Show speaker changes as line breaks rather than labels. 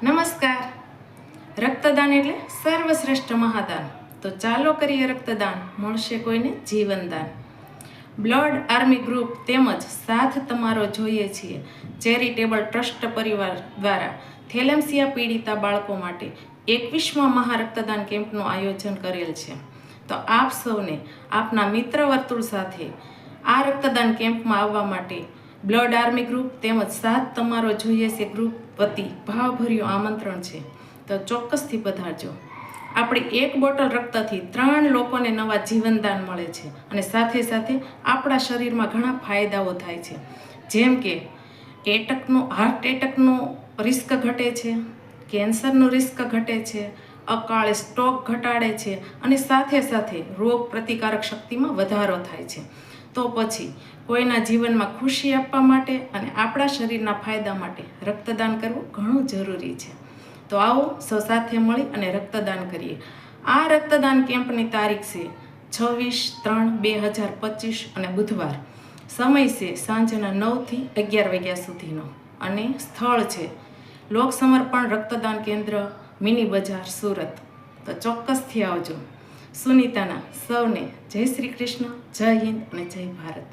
નમસ્કાર. રક્તદાન એટલે સર્વશ્રેષ્ઠ મહાદાન. તો ચાલો કરીએ રક્તદાન, મળશે કોઈને જીવનદાન. બ્લડ આર્મી ગ્રુપ તેમજ સાથ તમારો જોઈએ છીએ ચેરિટેબલ ટ્રસ્ટ પરિવાર દ્વારા થેલેમસિયા પીડિતા બાળકો માટે 21મા મહારક્તદાન કેમ્પનું આયોજન કરેલ છે. તો આપ સૌને આપના મિત્ર વર્તુળ સાથે આ રક્તદાન કેમ્પમાં આવવા માટે બ્લડ આર્મી ગ્રુપ તેમજ સાથ તમારો જોઈએ છે ગ્રુપ વતી ભાવભર્યું આમંત્રણ છે. તો ચોક્કસથી પધારજો. આપણી 1 બોટલ રક્તથી 3 લોકોને નવા જીવનદાન મળે છે અને સાથે સાથે આપણા શરીરમાં ઘણા ફાયદાઓ થાય છે, જેમ કે હાર્ટ એટેકનું રિસ્ક ઘટે છે, કેન્સરનું રિસ્ક ઘટે છે, અકાળે સ્ટ્રોક ઘટાડે છે અને સાથે સાથે રોગ પ્રતિકારક શક્તિમાં વધારો થાય છે. તો પછી કોઈના જીવનમાં ખુશી આપવા માટે અને આપણા શરીરના ફાયદા માટે રક્તદાન કરવું ઘણું જરૂરી છે. તો આવો સૌ સાથે મળી અને રક્તદાન કરીએ. આ રક્તદાન કેમ્પની તારીખ છે 26/3/2025 અને બુધવાર. સમય છે સાંજના 9 થી 11 વાગ્યા સુધીનો અને સ્થળ છે લોક સમર્પણ રક્તદાન કેન્દ્ર, મિની બજાર, સુરત. તો ચોક્કસથી આવજો. સુનીતાના સૌને જય શ્રી કૃષ્ણ, જય હિન્દ અને જય ભારત.